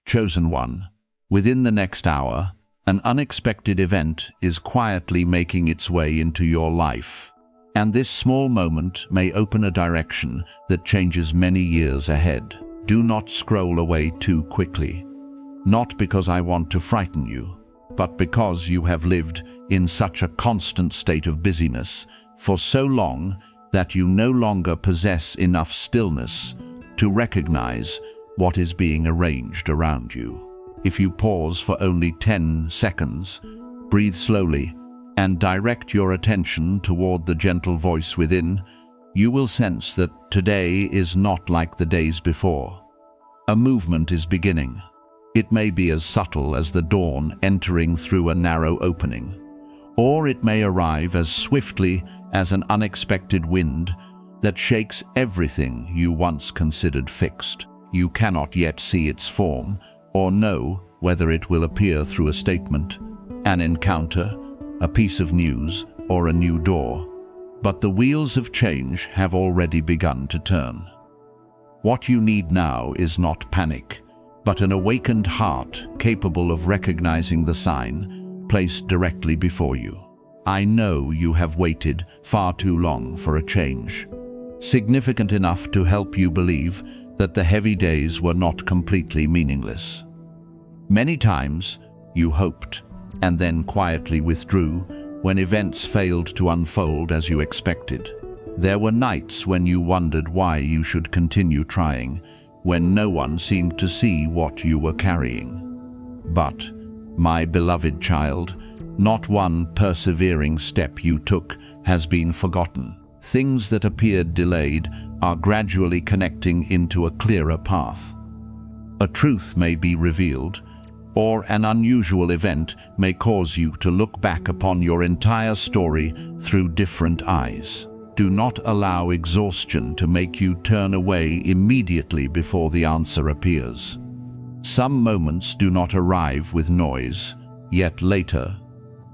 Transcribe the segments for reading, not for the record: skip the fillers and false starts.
Chosen one, within the next hour, an unexpected event is quietly making its way into your life. And this small moment may open a direction that changes many years ahead. Do not scroll away too quickly. Not because I want to frighten you, but because you have lived in such a constant state of busyness for so long that you no longer possess enough stillness to recognize what is being arranged around you. If you pause for only 10 seconds, breathe slowly, and direct your attention toward the gentle voice within, you will sense that today is not like the days before. A movement is beginning. It may be as subtle as the dawn entering through a narrow opening, or it may arrive as swiftly as an unexpected wind that shakes everything you once considered fixed. You cannot yet see its form or know whether it will appear through a statement, an encounter, a piece of news, or a new door. But the wheels of change have already begun to turn. What you need now is not panic, but an awakened heart capable of recognizing the sign placed directly before you. I know you have waited far too long for a change, significant enough to help you believe that the heavy days were not completely meaningless. Many times you hoped and then quietly withdrew when events failed to unfold as you expected. There were nights when you wondered why you should continue trying, when no one seemed to see what you were carrying. But, my beloved child, not one persevering step you took has been forgotten. Things that appeared delayed are gradually connecting into a clearer path. A truth may be revealed, or an unusual event may cause you to look back upon your entire story through different eyes. Do not allow exhaustion to make you turn away immediately before the answer appears. Some moments do not arrive with noise, yet later,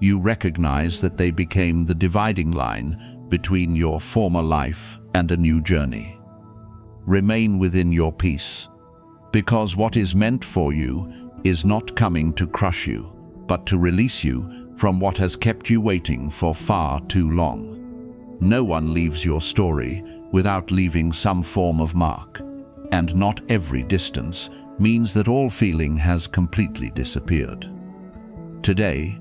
you recognize that they became the dividing line between your former life and a new journey. Remain within your peace, because what is meant for you is not coming to crush you, but to release you from what has kept you waiting for far too long. No one leaves your story without leaving some form of mark, and not every distance means that all feeling has completely disappeared. Today,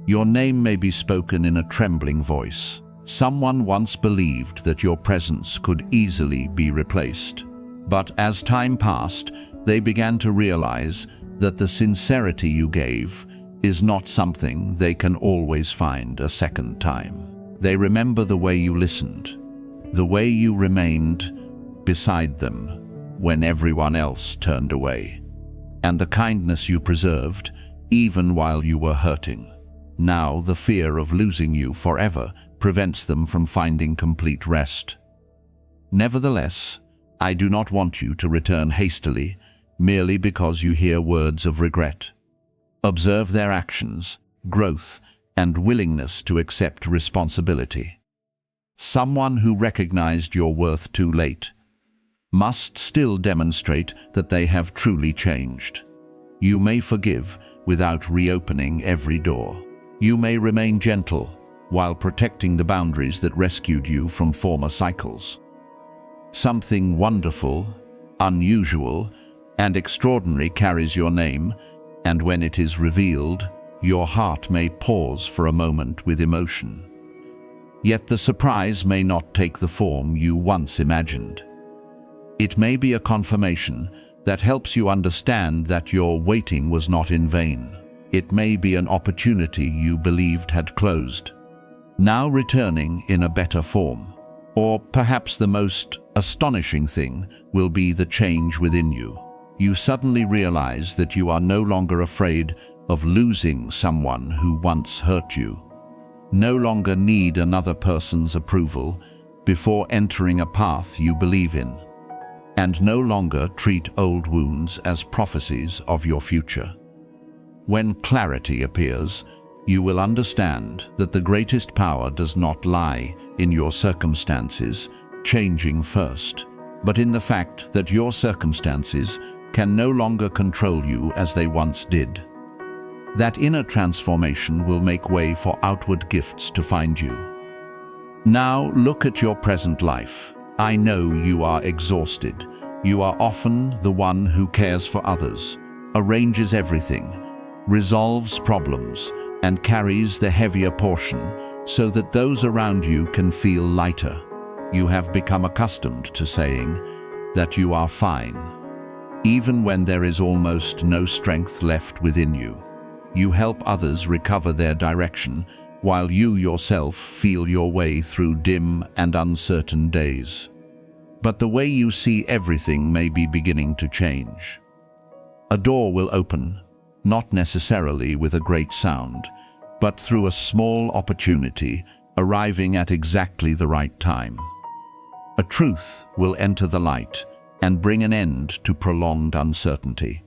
your name may be spoken in a trembling voice. Someone once believed that your presence could easily be replaced, but as time passed, they began to realize that the sincerity you gave is not something they can always find a second time. They remember the way you listened, the way you remained beside them when everyone else turned away, and the kindness you preserved even while you were hurting. Now the fear of losing you forever prevents them from finding complete rest. Nevertheless, I do not want you to return hastily merely because you hear words of regret. Observe their actions, growth, and willingness to accept responsibility. Someone who recognized your worth too late must still demonstrate that they have truly changed. You may forgive without reopening every door. You may remain gentle while protecting the boundaries that rescued you from former cycles. Something wonderful, unusual, and extraordinary carries your name, and when it is revealed, your heart may pause for a moment with emotion. Yet the surprise may not take the form you once imagined. It may be a confirmation that helps you understand that your waiting was not in vain. It may be an opportunity you believed had closed, now returning in a better form. Or perhaps the most astonishing thing will be the change within you. You suddenly realize that you are no longer afraid of losing someone who once hurt you. No longer need another person's approval before entering a path you believe in, and no longer treat old wounds as prophecies of your future. When clarity appears, you will understand that the greatest power does not lie in your circumstances changing first, but in the fact that your circumstances can no longer control you as they once did. That inner transformation will make way for outward gifts to find you. Now look at your present life. I know you are exhausted. You are often the one who cares for others, arranges everything, resolves problems, and carries the heavier portion so that those around you can feel lighter. You have become accustomed to saying that you are fine, even when there is almost no strength left within you. You help others recover their direction, while you yourself feel your way through dim and uncertain days. But the way you see everything may be beginning to change. A door will open, not necessarily with a great sound, but through a small opportunity arriving at exactly the right time. A truth will enter the light and bring an end to prolonged uncertainty.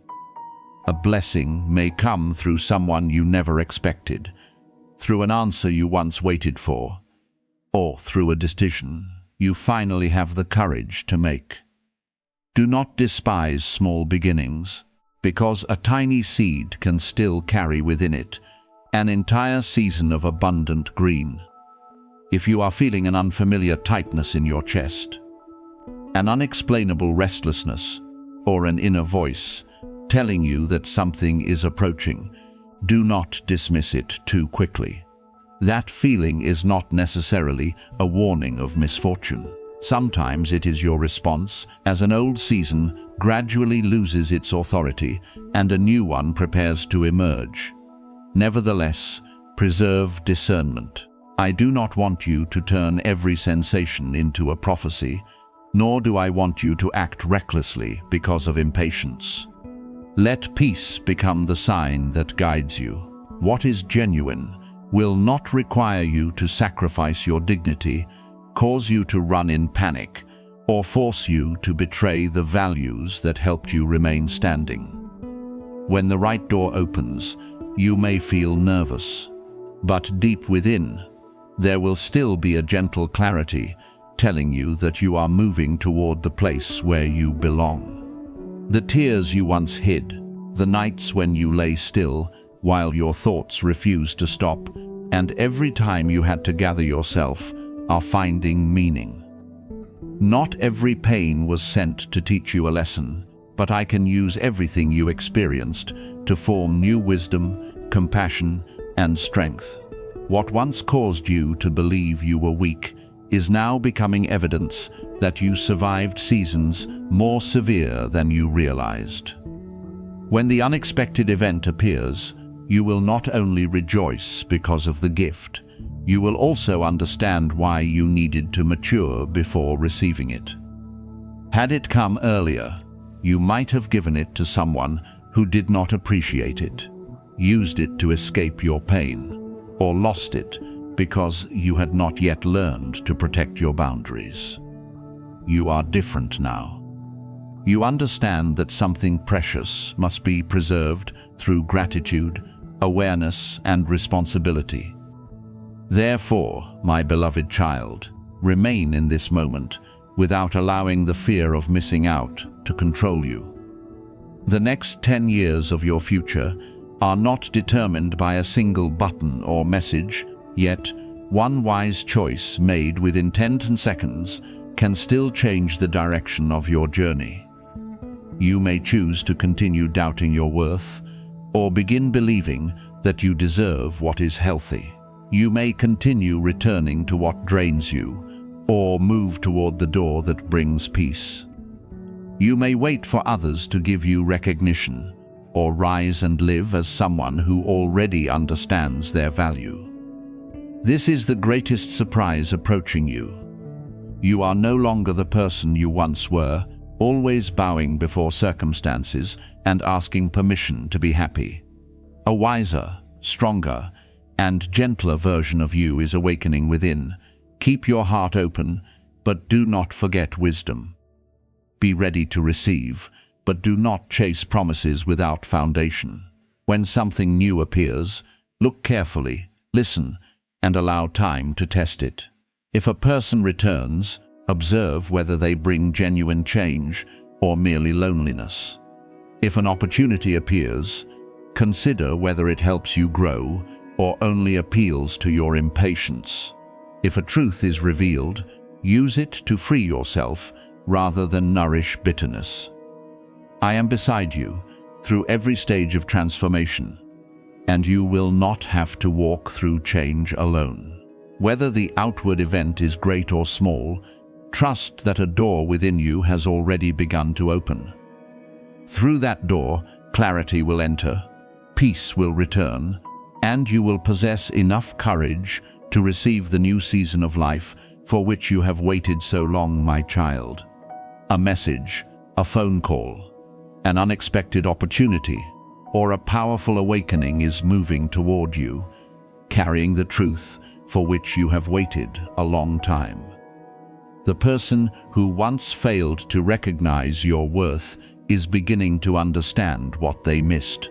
A blessing may come through someone you never expected, through an answer you once waited for, or through a decision you finally have the courage to make. Do not despise small beginnings, because a tiny seed can still carry within it an entire season of abundant green. If you are feeling an unfamiliar tightness in your chest, an unexplainable restlessness, or an inner voice telling you that something is approaching, do not dismiss it too quickly. That feeling is not necessarily a warning of misfortune. Sometimes it is your response as an old season gradually loses its authority and a new one prepares to emerge. Nevertheless, preserve discernment. I do not want you to turn every sensation into a prophecy, nor do I want you to act recklessly because of impatience. Let peace become the sign that guides you. What is genuine will not require you to sacrifice your dignity, cause you to run in panic, or force you to betray the values that helped you remain standing. When the right door opens, you may feel nervous, but deep within, there will still be a gentle clarity telling you that you are moving toward the place where you belong. The tears you once hid, the nights when you lay still while your thoughts refused to stop, and every time you had to gather yourself, are finding meaning. Not every pain was sent to teach you a lesson, but I can use everything you experienced to form new wisdom, compassion, and strength. What once caused you to believe you were weak is now becoming evidence that you survived seasons more severe than you realized. When the unexpected event appears, you will not only rejoice because of the gift, you will also understand why you needed to mature before receiving it. Had it come earlier, you might have given it to someone who did not appreciate it, used it to escape your pain, or lost it because you had not yet learned to protect your boundaries. You are different now. You understand that something precious must be preserved through gratitude, awareness, and responsibility. Therefore, my beloved child, remain in this moment without allowing the fear of missing out to control you. The next 10 years of your future are not determined by a single button or message, yet one wise choice made within 10 seconds can still change the direction of your journey. You may choose to continue doubting your worth, or begin believing that you deserve what is healthy. You may continue returning to what drains you, or move toward the door that brings peace. You may wait for others to give you recognition, or rise and live as someone who already understands their value. This is the greatest surprise approaching you. You are no longer the person you once were, always bowing before circumstances and asking permission to be happy. A wiser, stronger, and gentler version of you is awakening within. Keep your heart open, but do not forget wisdom. Be ready to receive, but do not chase promises without foundation. When something new appears, look carefully, listen, and allow time to test it. If a person returns, observe whether they bring genuine change or merely loneliness. If an opportunity appears, consider whether it helps you grow or only appeals to your impatience. If a truth is revealed, use it to free yourself rather than nourish bitterness. I am beside you through every stage of transformation, and you will not have to walk through change alone. Whether the outward event is great or small, trust that a door within you has already begun to open. Through that door, clarity will enter, peace will return, and you will possess enough courage to receive the new season of life for which you have waited so long, my child. A message, a phone call, an unexpected opportunity, or a powerful awakening is moving toward you, carrying the truth for which you have waited a long time. The person who once failed to recognize your worth is beginning to understand what they missed,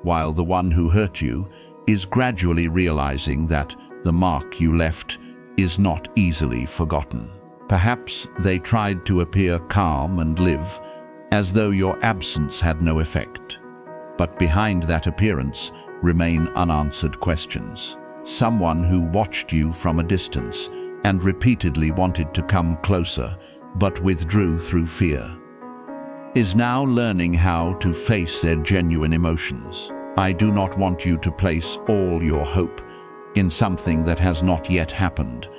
while the one who hurt you is gradually realizing that the mark you left is not easily forgotten. Perhaps they tried to appear calm and live as though your absence had no effect. But behind that appearance remain unanswered questions. Someone who watched you from a distance and repeatedly wanted to come closer, but withdrew through fear, is now learning how to face their genuine emotions. I do not want you to place all your hope in something that has not yet happened,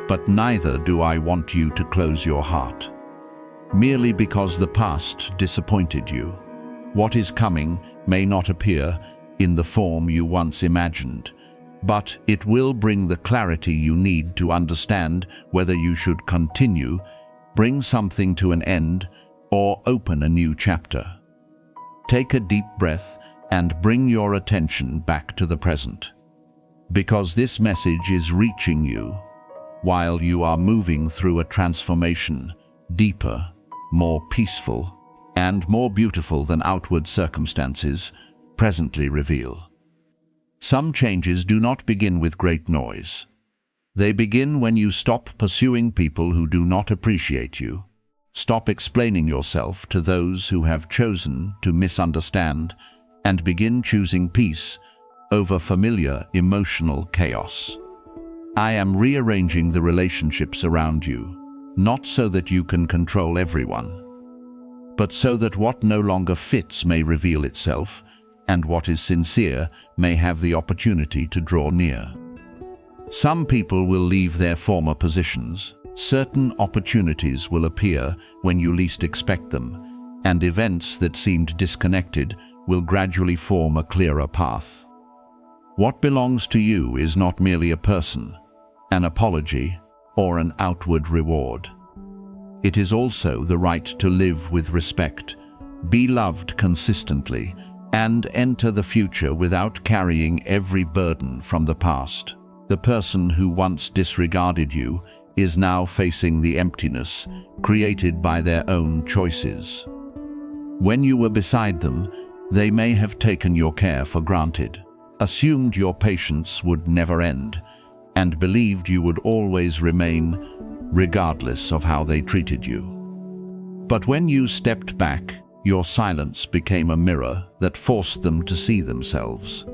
but neither do I want you to close your heart merely because the past disappointed you. What is coming may not appear in the form you once imagined, but it will bring the clarity you need to understand whether you should continue, bring something to an end, or open a new chapter. Take a deep breath and bring your attention back to the present, because this message is reaching you while you are moving through a transformation deeper, more peaceful, and more beautiful than outward circumstances presently reveal. Some changes do not begin with great noise. They begin when you stop pursuing people who do not appreciate you, stop explaining yourself to those who have chosen to misunderstand, and begin choosing peace over familiar emotional chaos. I am rearranging the relationships around you, not so that you can control everyone, but so that what no longer fits may reveal itself, and what is sincere may have the opportunity to draw near. Some people will leave their former positions. Certain opportunities will appear when you least expect them, and events that seemed disconnected will gradually form a clearer path. What belongs to you is not merely a person, an apology, or an outward reward. It is also the right to live with respect, be loved consistently, and enter the future without carrying every burden from the past. The person who once disregarded you is now facing the emptiness created by their own choices. When you were beside them, they may have taken your care for granted, assumed your patience would never end, and believed you would always remain regardless of how they treated you. But when you stepped back, your silence became a mirror that forced them to see themselves.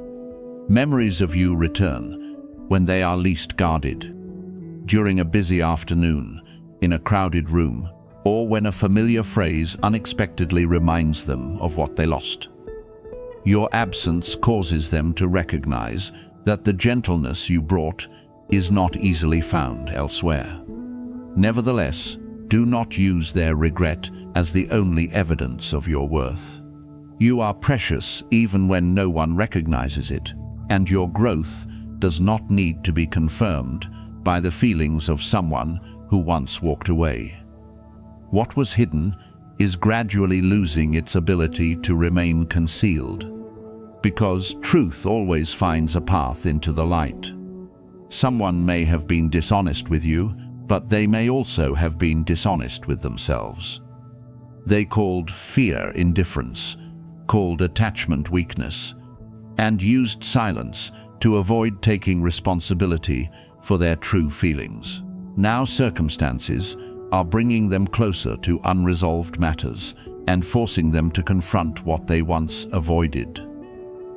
Memories of you return when they are least guarded, during a busy afternoon, in a crowded room, or when a familiar phrase unexpectedly reminds them of what they lost. Your absence causes them to recognize that the gentleness you brought is not easily found elsewhere. Nevertheless, do not use their regret as the only evidence of your worth. You are precious even when no one recognizes it, and your growth does not need to be confirmed by the feelings of someone who once walked away. What was hidden is gradually losing its ability to remain concealed, because truth always finds a path into the light. Someone may have been dishonest with you, but they may also have been dishonest with themselves. They called fear indifference, called attachment weakness, and used silence to avoid taking responsibility for their true feelings. Now circumstances are bringing them closer to unresolved matters, and forcing them to confront what they once avoided.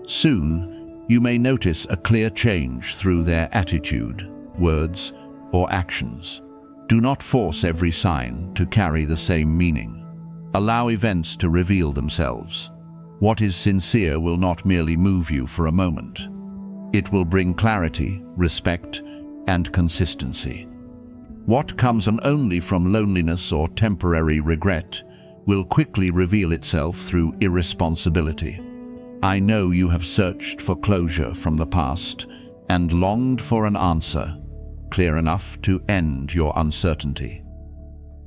Soon, you may notice a clear change through their attitude, words, or actions. Do not force every sign to carry the same meaning. Allow events to reveal themselves. What is sincere will not merely move you for a moment. It will bring clarity, respect, and consistency. What comes only from loneliness or temporary regret will quickly reveal itself through irresponsibility. I know you have searched for closure from the past and longed for an answer clear enough to end your uncertainty.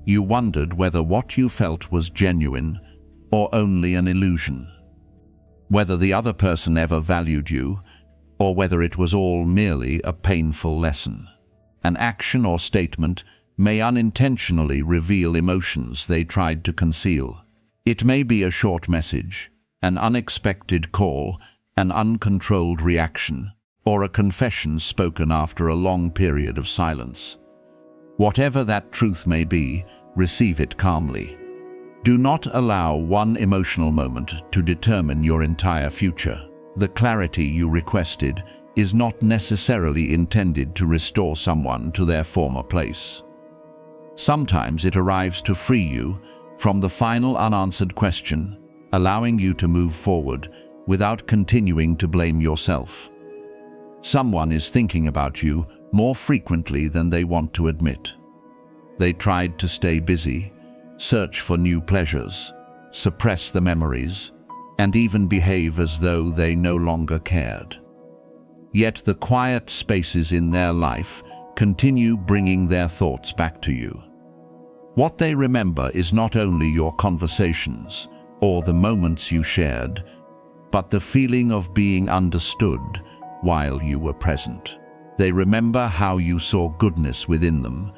You wondered whether what you felt was genuine or only an illusion, whether the other person ever valued you, or whether it was all merely a painful lesson. An action or statement may unintentionally reveal emotions they tried to conceal. It may be a short message, an unexpected call, an uncontrolled reaction, or a confession spoken after a long period of silence. Whatever that truth may be, receive it calmly. Do not allow one emotional moment to determine your entire future. The clarity you requested is not necessarily intended to restore someone to their former place. Sometimes it arrives to free you from the final unanswered question, allowing you to move forward without continuing to blame yourself. Someone is thinking about you more frequently than they want to admit. They tried to stay busy, search for new pleasures, suppress the memories, and even behave as though they no longer cared. Yet the quiet spaces in their life continue bringing their thoughts back to you. What they remember is not only your conversations or the moments you shared, but the feeling of being understood while you were present. They remember how you saw goodness within them,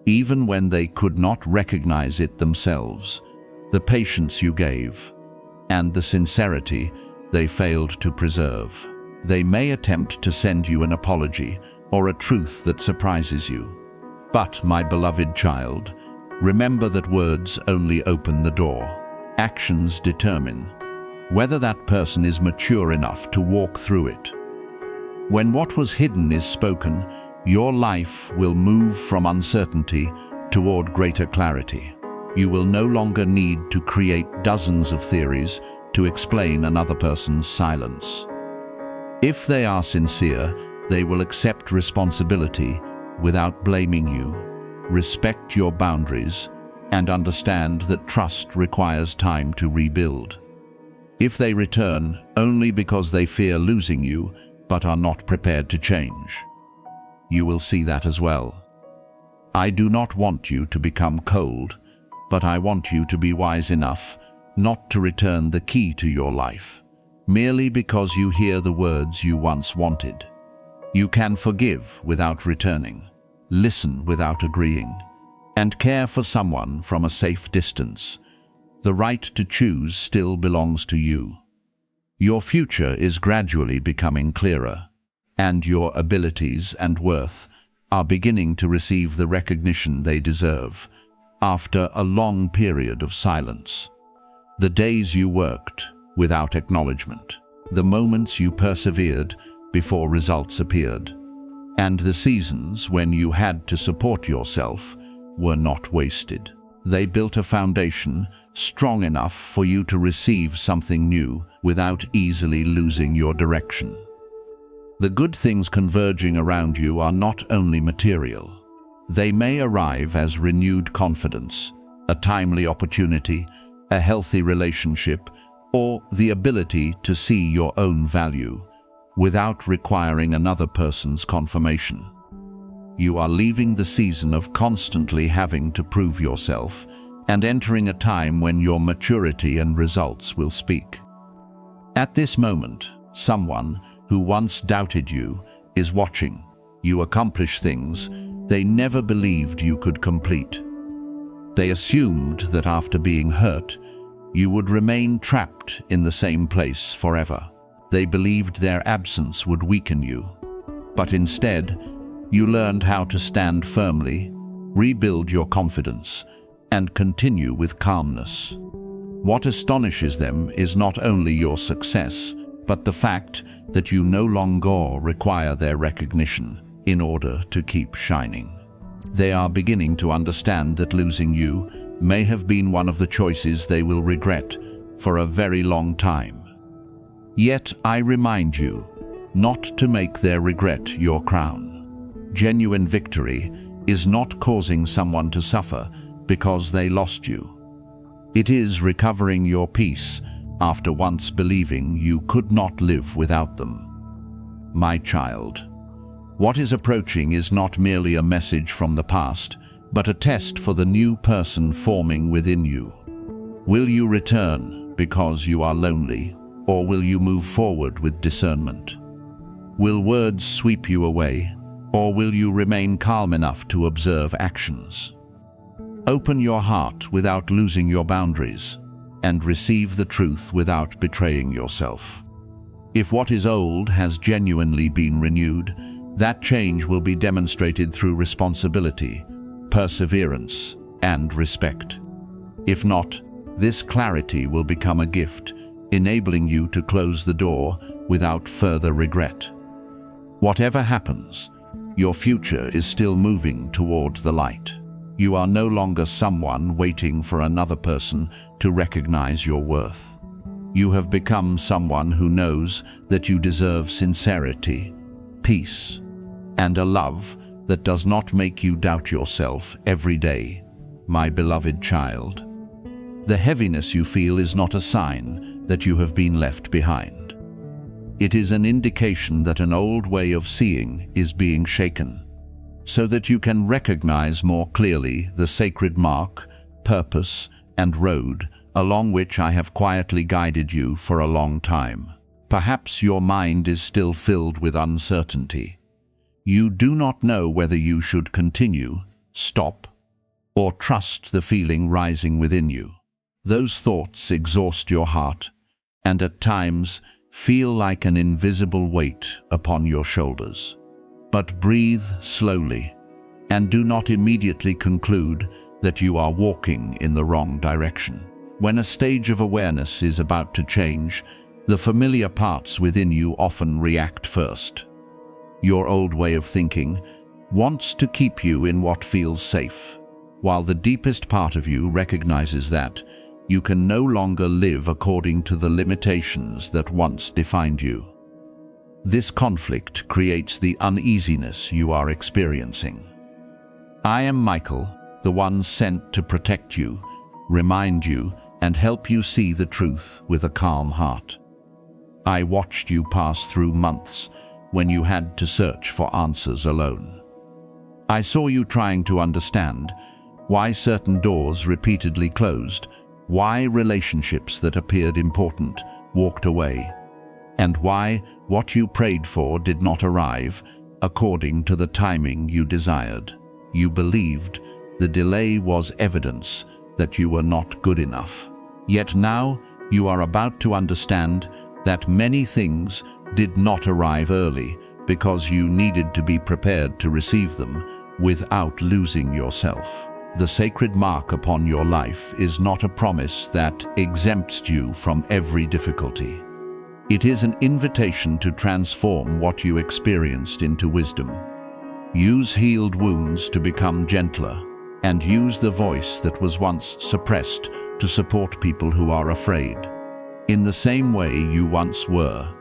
even when they could not recognize it themselves, the patience you gave, and the sincerity they failed to preserve. They may attempt to send you an apology or a truth that surprises you. But, my beloved child, remember that words only open the door. Actions determine whether that person is mature enough to walk through it. When what was hidden is spoken, your life will move from uncertainty toward greater clarity. You will no longer need to create dozens of theories to explain another person's silence. If they are sincere, they will accept responsibility without blaming you, respect your boundaries, and understand that trust requires time to rebuild. If they return only because they fear losing you, but are not prepared to change, you will see that as well. I do not want you to become cold, but I want you to be wise enough not to return the key to your life, merely because you hear the words you once wanted. You can forgive without returning, listen without agreeing, and care for someone from a safe distance. The right to choose still belongs to you. Your future is gradually becoming clearer, and your abilities and worth are beginning to receive the recognition they deserve after a long period of silence. The days you worked without acknowledgement, the moments you persevered before results appeared, and the seasons when you had to support yourself were not wasted. They built a foundation strong enough for you to receive something new without easily losing your direction. The good things converging around you are not only material. They may arrive as renewed confidence, a timely opportunity, a healthy relationship, or the ability to see your own value without requiring another person's confirmation. You are leaving the season of constantly having to prove yourself and entering a time when your maturity and results will speak. At this moment, someone who once doubted you is watching you accomplish things they never believed you could complete. They assumed that after being hurt, you would remain trapped in the same place forever. They believed their absence would weaken you. But instead, you learned how to stand firmly, rebuild your confidence, and continue with calmness. What astonishes them is not only your success, but the fact that you no longer require their recognition in order to keep shining. They are beginning to understand that losing you may have been one of the choices they will regret for a very long time. Yet I remind you not to make their regret your crown. Genuine victory is not causing someone to suffer because they lost you. It is recovering your peace after once believing you could not live without them. My child, what is approaching is not merely a message from the past, but a test for the new person forming within you. Will you return because you are lonely, or will you move forward with discernment? Will words sweep you away, or will you remain calm enough to observe actions? Open your heart without losing your boundaries, and receive the truth without betraying yourself. If what is old has genuinely been renewed, that change will be demonstrated through responsibility, perseverance, and respect. If not, this clarity will become a gift, enabling you to close the door without further regret. Whatever happens, your future is still moving toward the light. You are no longer someone waiting for another person to recognize your worth. You have become someone who knows that you deserve sincerity, peace, and a love that does not make you doubt yourself every day, my beloved child. The heaviness you feel is not a sign that you have been left behind. It is an indication that an old way of seeing is being shaken, so that you can recognize more clearly the sacred mark, purpose, and road along which I have quietly guided you for a long time. Perhaps your mind is still filled with uncertainty. You do not know whether you should continue, stop, or trust the feeling rising within you. Those thoughts exhaust your heart, and at times feel like an invisible weight upon your shoulders. But breathe slowly, and do not immediately conclude that you are walking in the wrong direction. When a stage of awareness is about to change, the familiar parts within you often react first. Your old way of thinking wants to keep you in what feels safe, while the deepest part of you recognizes that you can no longer live according to the limitations that once defined you. This conflict creates the uneasiness you are experiencing. I am Michael, the one sent to protect you, remind you, and help you see the truth with a calm heart. I watched you pass through months when you had to search for answers alone. I saw you trying to understand why certain doors repeatedly closed, why relationships that appeared important walked away, and why what you prayed for did not arrive according to the timing you desired. You believed the delay was evidence that you were not good enough. Yet now you are about to understand that many things did not arrive early because you needed to be prepared to receive them without losing yourself. The sacred mark upon your life is not a promise that exempts you from every difficulty. It is an invitation to transform what you experienced into wisdom. Use healed wounds to become gentler, and use the voice that was once suppressed to support people who are afraid. In the same way you once were,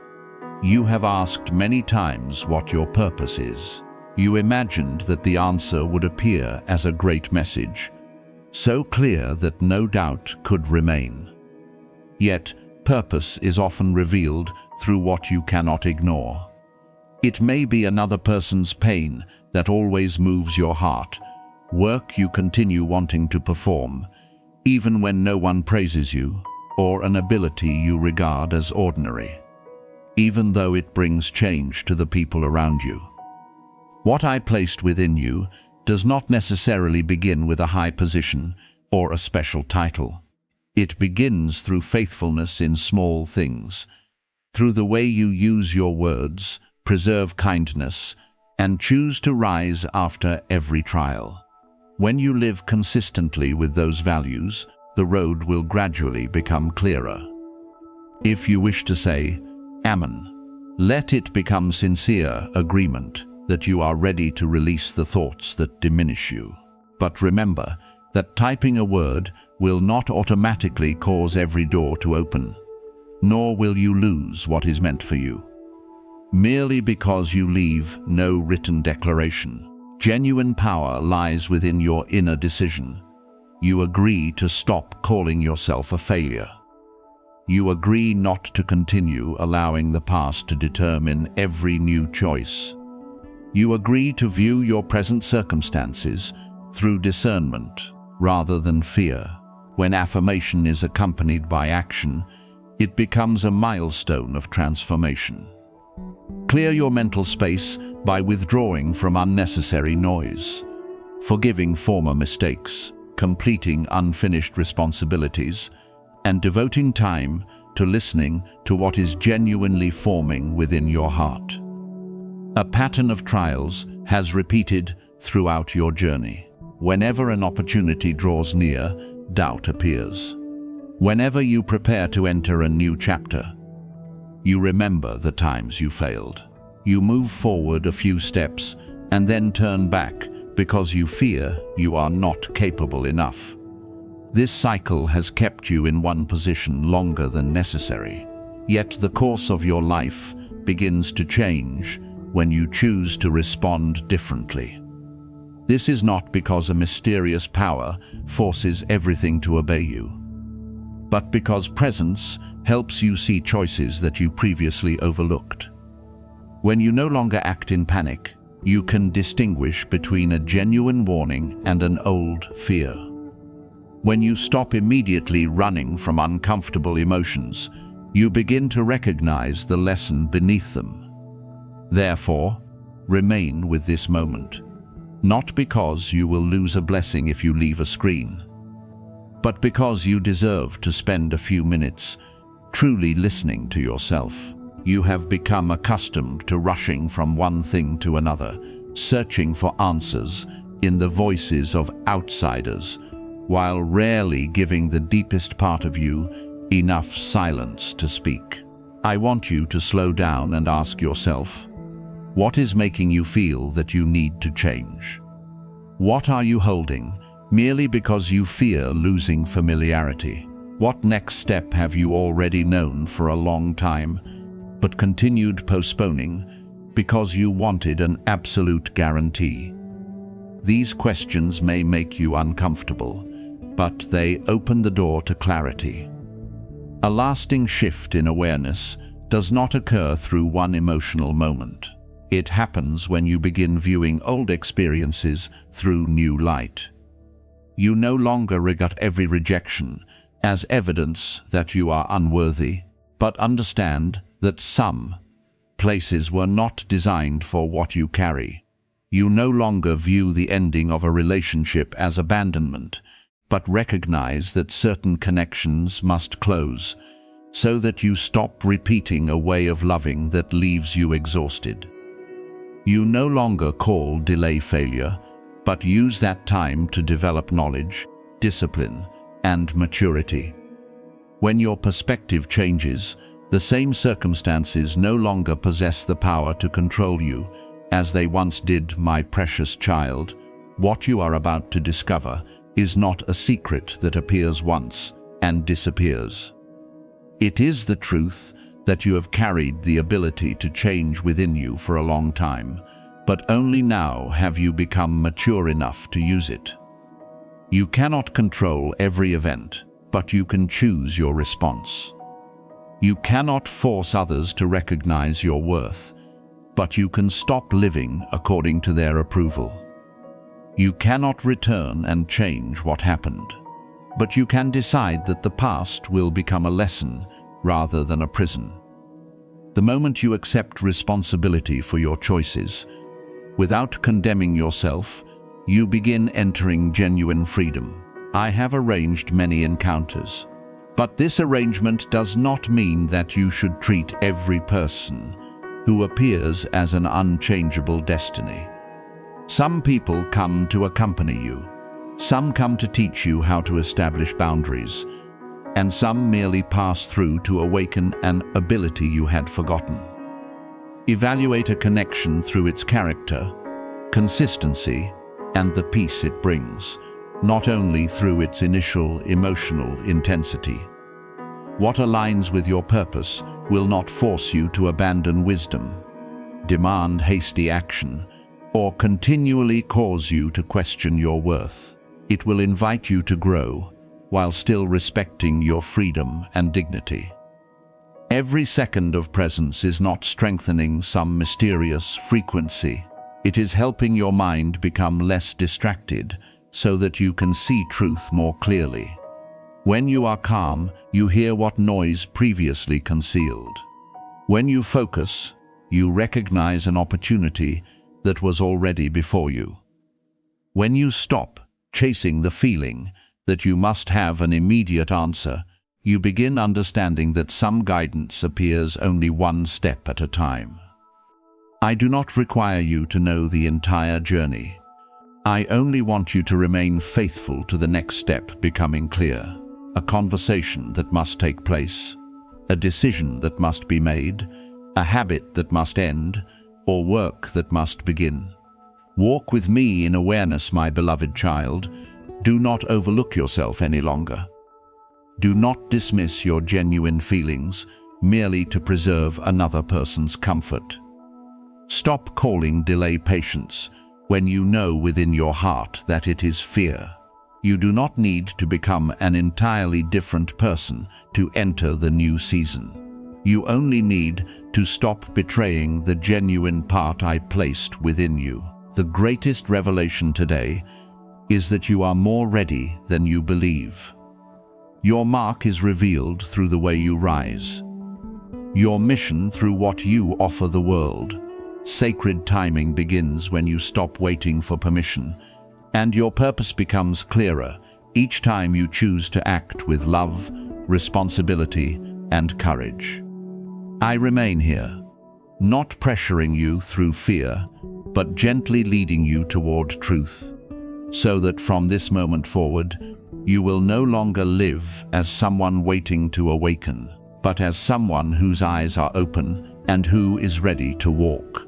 you have asked many times what your purpose is. You imagined that the answer would appear as a great message, so clear that no doubt could remain. Yet, purpose is often revealed through what you cannot ignore. It may be another person's pain that always moves your heart, work you continue wanting to perform, even when no one praises you, or an ability you regard as ordinary, even though it brings change to the people around you. What I placed within you does not necessarily begin with a high position or a special title. It begins through faithfulness in small things, through the way you use your words, preserve kindness, and choose to rise after every trial. When you live consistently with those values, the road will gradually become clearer. If you wish to say, Amen, let it become sincere agreement that you are ready to release the thoughts that diminish you. But remember that typing a word will not automatically cause every door to open, nor will you lose what is meant for you. Merely because you leave no written declaration, genuine power lies within your inner decision. You agree to stop calling yourself a failure. You agree not to continue allowing the past to determine every new choice. You agree to view your present circumstances through discernment rather than fear. When affirmation is accompanied by action, it becomes a milestone of transformation. Clear your mental space by withdrawing from unnecessary noise, forgiving former mistakes, completing unfinished responsibilities, and devoting time to listening to what is genuinely forming within your heart. A pattern of trials has repeated throughout your journey. Whenever an opportunity draws near, doubt appears. Whenever you prepare to enter a new chapter, you remember the times you failed. You move forward a few steps and then turn back because you fear you are not capable enough. This cycle has kept you in one position longer than necessary. Yet the course of your life begins to change when you choose to respond differently. This is not because a mysterious power forces everything to obey you, but because presence helps you see choices that you previously overlooked. When you no longer act in panic, you can distinguish between a genuine warning and an old fear. When you stop immediately running from uncomfortable emotions, you begin to recognize the lesson beneath them. Therefore, remain with this moment, not because you will lose a blessing if you leave a screen, but because you deserve to spend a few minutes truly listening to yourself. You have become accustomed to rushing from one thing to another, searching for answers in the voices of outsiders, while rarely giving the deepest part of you enough silence to speak. I want you to slow down and ask yourself, what is making you feel that you need to change? What are you holding merely because you fear losing familiarity? What next step have you already known for a long time, but continued postponing because you wanted an absolute guarantee? These questions may make you uncomfortable, but they open the door to clarity. A lasting shift in awareness does not occur through one emotional moment. It happens when you begin viewing old experiences through new light. You no longer regard every rejection as evidence that you are unworthy, but understand that some places were not designed for what you carry. You no longer view the ending of a relationship as abandonment, but recognize that certain connections must close, so that you stop repeating a way of loving that leaves you exhausted. You no longer call delay failure, but use that time to develop knowledge, discipline, and maturity. When your perspective changes, the same circumstances no longer possess the power to control you as they once did, my precious child. What you are about to discover is not a secret that appears once and disappears. It is the truth that you have carried the ability to change within you for a long time, but only now have you become mature enough to use it. You cannot control every event, but you can choose your response. You cannot force others to recognize your worth, but you can stop living according to their approval. You cannot return and change what happened, but you can decide that the past will become a lesson rather than a prison. The moment you accept responsibility for your choices, without condemning yourself, you begin entering genuine freedom. I have arranged many encounters, but this arrangement does not mean that you should treat every person who appears as an unchangeable destiny. Some people come to accompany you, Some come to teach you how to establish boundaries, and some merely pass through to awaken an ability you had forgotten. Evaluate a connection through its character, consistency, and the peace it brings, not only through its initial emotional intensity. What aligns with your purpose will not force you to abandon wisdom, demand hasty action, or continually cause you to question your worth. It will invite you to grow, while still respecting your freedom and dignity. Every second of presence is not strengthening some mysterious frequency. It is helping your mind become less distracted so that you can see truth more clearly. When you are calm, you hear what noise previously concealed. When you focus, you recognize an opportunity that was already before you. When you stop chasing the feeling that you must have an immediate answer, you begin understanding that some guidance appears only one step at a time. I do not require you to know the entire journey. I only want you to remain faithful to the next step becoming clear. A conversation that must take place, a decision that must be made, a habit that must end, or work that must begin. Walk with me in awareness, my beloved child. Do not overlook yourself any longer. Do not dismiss your genuine feelings merely to preserve another person's comfort. Stop calling delay patience when you know within your heart that it is fear. You do not need to become an entirely different person to enter the new season. You only need to stop betraying the genuine part I placed within you. The greatest revelation today is that you are more ready than you believe. Your mark is revealed through the way you rise. Your mission through what you offer the world. Sacred timing begins when you stop waiting for permission, and your purpose becomes clearer each time you choose to act with love, responsibility, and courage. I remain here, not pressuring you through fear, but gently leading you toward truth, so that from this moment forward, you will no longer live as someone waiting to awaken, but as someone whose eyes are open and who is ready to walk.